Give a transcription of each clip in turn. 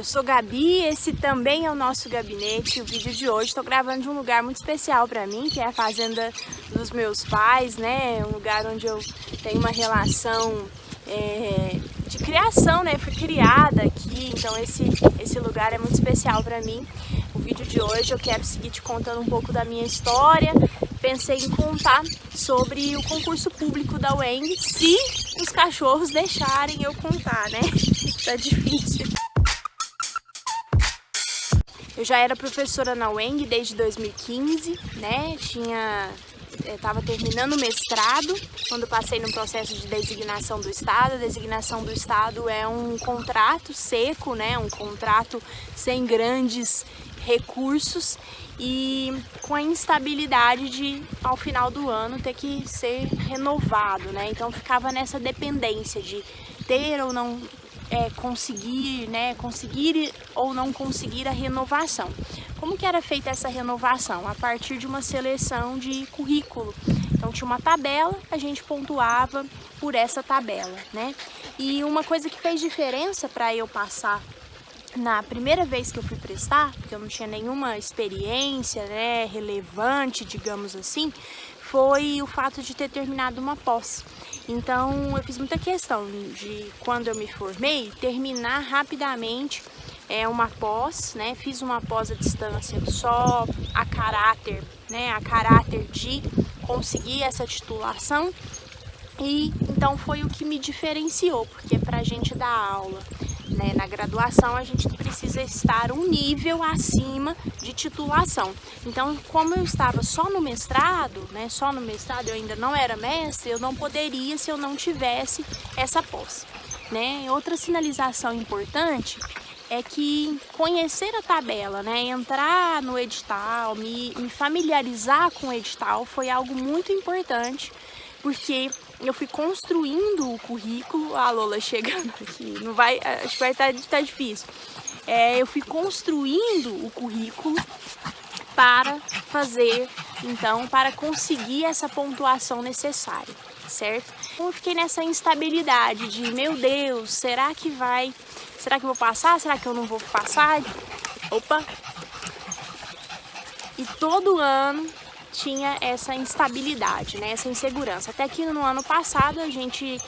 sou Gabi, esse também é o nosso gabinete. O vídeo de hoje estou gravando de um lugar muito especial para mim, que é a fazenda dos meus pais, né? Um lugar onde eu tenho uma relação de criação, né? Fui criada aqui, então esse lugar é muito especial para mim. O vídeo de hoje eu quero seguir te contando um pouco da minha história. Pensei em contar sobre o concurso público da UENG, se os cachorros deixarem eu contar, né? Tá difícil. Eu já era professora na UENG desde 2015, né? Estava terminando o mestrado quando passei no processo de designação do Estado. A designação do Estado é um contrato seco, né? Um contrato sem grandes recursos e com a instabilidade de, ao final do ano, ter que ser renovado, né? Então ficava nessa dependência de ter ou não conseguir, né? Conseguir ou não conseguir a renovação. Como que era feita essa renovação? A partir de uma seleção de currículo. Então tinha uma tabela, a gente pontuava por essa tabela, né? E uma coisa que fez diferença para eu passar na primeira vez que eu fui prestar, porque eu não tinha nenhuma experiência, né, relevante, digamos assim, foi o fato de ter terminado uma pós. Então eu fiz muita questão de, quando eu me formei, terminar rapidamente uma pós, né? Fiz uma pós à distância só a caráter, né? A caráter de conseguir essa titulação. E então foi o que me diferenciou, porque pra gente dar aula, né, na graduação, a gente precisa estar um nível acima de titulação. Então, como eu estava só no mestrado, né, eu ainda não era mestre, eu não poderia se eu não tivesse essa pós, né? Outra sinalização importante é que conhecer a tabela, né, entrar no edital, me familiarizar com o edital foi algo muito importante, porque eu fui construindo o currículo. A Lola chegando aqui, não vai, acho que vai estar difícil. Eu fui construindo o currículo para fazer, então, para conseguir essa pontuação necessária, certo? Então eu fiquei nessa instabilidade de, meu Deus, será que eu vou passar? Será que eu não vou passar? Opa! E todo ano tinha essa instabilidade, né, essa insegurança. Até que no ano passado a gente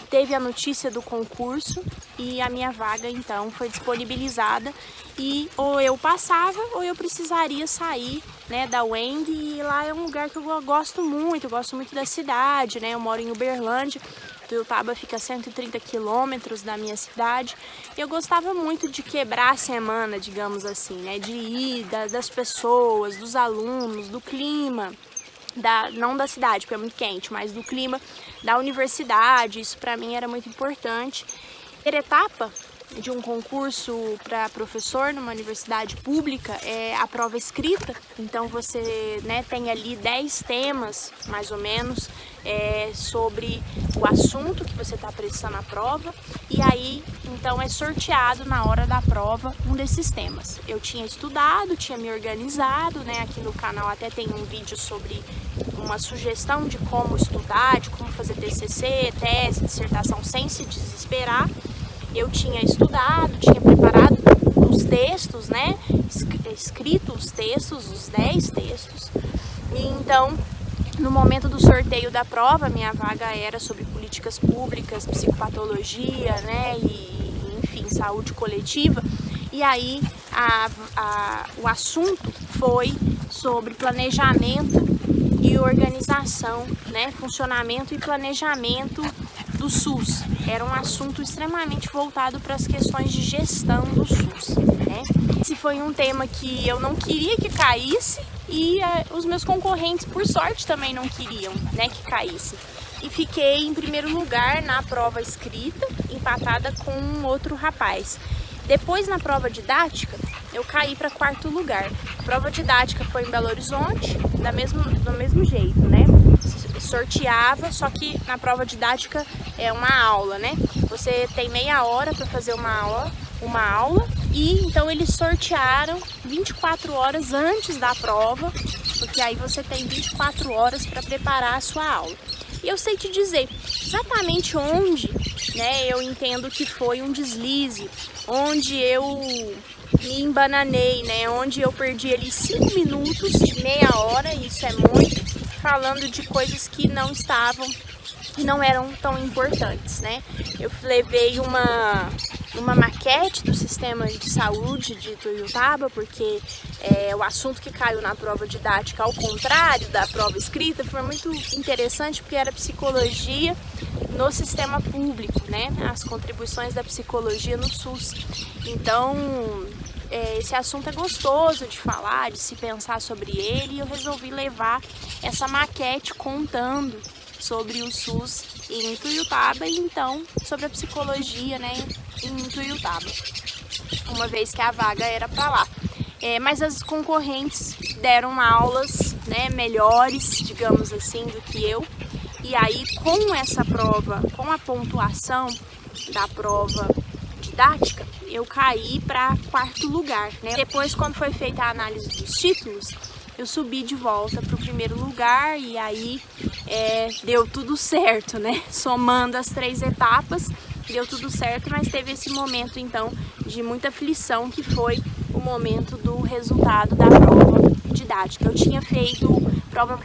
teve a notícia do concurso e a minha vaga então foi disponibilizada e ou eu passava ou eu precisaria sair, né, da UENG, e lá é um lugar que eu gosto muito da cidade, né, eu moro em Uberlândia. Tuiutaba fica a 130 quilômetros da minha cidade e eu gostava muito de quebrar a semana, digamos assim, né? De ir, das pessoas, dos alunos, do clima, não da cidade, porque é muito quente, mas do clima da universidade. Isso para mim era muito importante. A etapa de um concurso para professor numa universidade pública é a prova escrita. Então você, né, tem ali 10 temas, mais ou menos, sobre o assunto que você está prestando a prova, e aí então é sorteado na hora da prova um desses temas. Eu tinha estudado, tinha me organizado, né? Aqui no canal até tem um vídeo sobre uma sugestão de como estudar, de como fazer TCC, tese, dissertação sem se desesperar. Eu tinha estudado, tinha preparado os textos, né? Escrito os textos, os 10 textos. E então, no momento do sorteio da prova, minha vaga era sobre políticas públicas, psicopatologia, né? E enfim, saúde coletiva. E aí o assunto foi sobre planejamento e organização, né? Funcionamento e planejamento do SUS. Era um assunto extremamente voltado para as questões de gestão do SUS, né? Esse foi um tema que eu não queria que caísse e os meus concorrentes, por sorte, também não queriam, né, que caísse. E fiquei em primeiro lugar na prova escrita, empatada com um outro rapaz. Depois, na prova didática, eu caí para 4º lugar. A prova didática foi em Belo Horizonte, do mesmo jeito, né? Sorteava, só que na prova didática é uma aula, né? Você tem meia hora para fazer uma aula e então eles sortearam 24 horas antes da prova, porque aí você tem 24 horas para preparar a sua aula. E eu sei te dizer exatamente onde né, eu entendo que foi um deslize, onde eu me embananei, né, onde eu perdi ali 5 minutos, meia hora, isso é muito, falando de coisas que não eram tão importantes, né. Eu levei uma maquete do sistema de saúde de Ituiutaba, porque o assunto que caiu na prova didática, ao contrário da prova escrita, foi muito interessante, porque era psicologia no sistema público, né, as contribuições da psicologia no SUS. Então, esse assunto é gostoso de falar, de se pensar sobre ele, e eu resolvi levar essa maquete contando sobre o SUS em Ituiutaba e então sobre a psicologia, né, em Ituiutaba, uma vez que a vaga era para lá. Mas as concorrentes deram aulas, né, melhores, digamos assim, do que eu. E aí, com essa prova, com a pontuação da prova didática, eu caí para 4º lugar, né? Depois, quando foi feita a análise dos títulos, eu subi de volta para o 1º lugar e aí deu tudo certo, né? Somando as 3 etapas, deu tudo certo, mas teve esse momento, então, de muita aflição, que foi o momento do resultado da prova didática. Eu tinha feito prova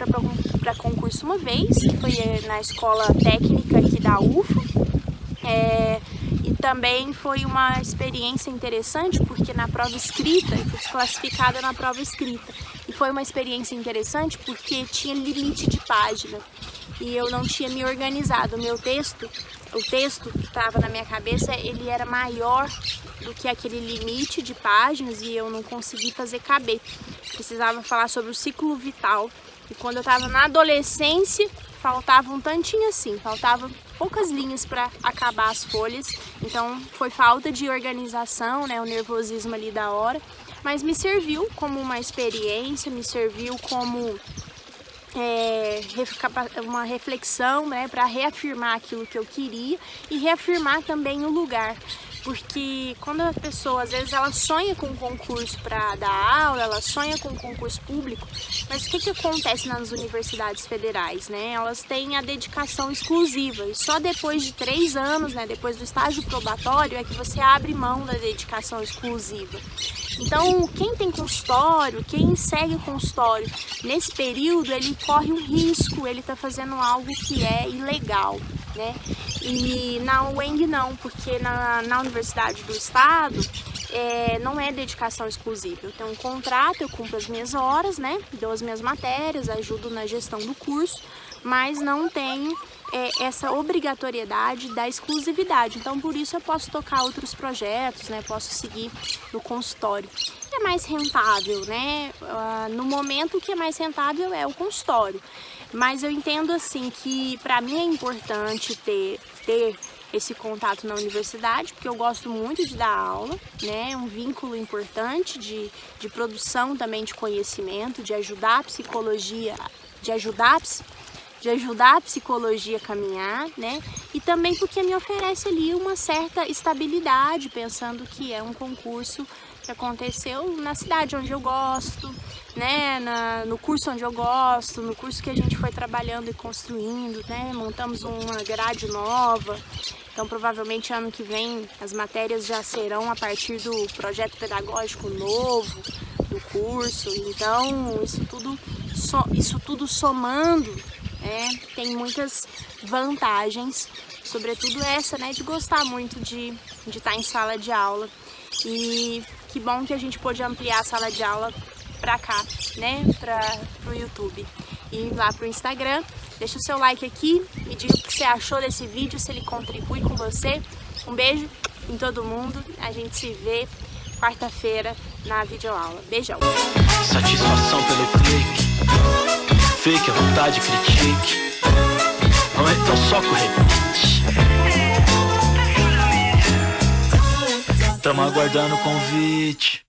para concurso uma vez, que foi na escola técnica aqui da UFO, e também foi uma experiência interessante, porque na prova escrita, eu fui desclassificada na prova escrita, e foi uma experiência interessante porque tinha limite de página, e eu não tinha me organizado. O texto que estava na minha cabeça, ele era maior do que aquele limite de páginas e eu não consegui fazer caber. Precisava falar sobre o ciclo vital, e quando eu estava na adolescência, faltava um tantinho assim, faltava poucas linhas para acabar as folhas, então foi falta de organização, né, o nervosismo ali da hora, mas me serviu como uma experiência, me serviu como uma reflexão, né, para reafirmar aquilo que eu queria e reafirmar também o lugar. Porque quando a pessoa, às vezes, ela sonha com um concurso para dar aula, ela sonha com um concurso público, mas o que acontece nas universidades federais, né? Elas têm a dedicação exclusiva e só depois de 3 anos, né, depois do estágio probatório, é que você abre mão da dedicação exclusiva. Então, quem tem consultório, quem segue o consultório nesse período, ele corre um risco, ele está fazendo algo que é ilegal, né? E na UENG não, porque na Universidade do Estado não é dedicação exclusiva. Eu tenho um contrato, eu cumpro as minhas horas, né? Dou as minhas matérias, ajudo na gestão do curso, mas não tenho essa obrigatoriedade da exclusividade. Então, por isso eu posso tocar outros projetos, né? Posso seguir no consultório. É mais rentável, né? No momento, o que é mais rentável é o consultório. Mas eu entendo assim que para mim é importante ter esse contato na universidade, porque eu gosto muito de dar aula, né? É um vínculo importante de produção também de conhecimento, de ajudar a psicologia, de ajudar a psicologia a caminhar, né? E também porque me oferece ali uma certa estabilidade, pensando que é um concurso que aconteceu na cidade onde eu gosto, né? No curso onde eu gosto, no curso que a gente foi trabalhando e construindo, né? Montamos uma grade nova, então provavelmente ano que vem as matérias já serão a partir do projeto pedagógico novo do curso. Então isso tudo somando, tem muitas vantagens, sobretudo essa, né, de gostar muito de estar em sala de aula. E que bom que a gente pôde ampliar a sala de aula para cá, né, pro YouTube e lá pro Instagram. Deixa o seu like aqui, me diga o que você achou desse vídeo, se ele contribui com você. Um beijo em todo mundo, a gente se vê quarta-feira na videoaula. Beijão! Satisfação pelo clique, fake, à vontade, critique. Não é então só com repeat. Tamo aguardando o convite.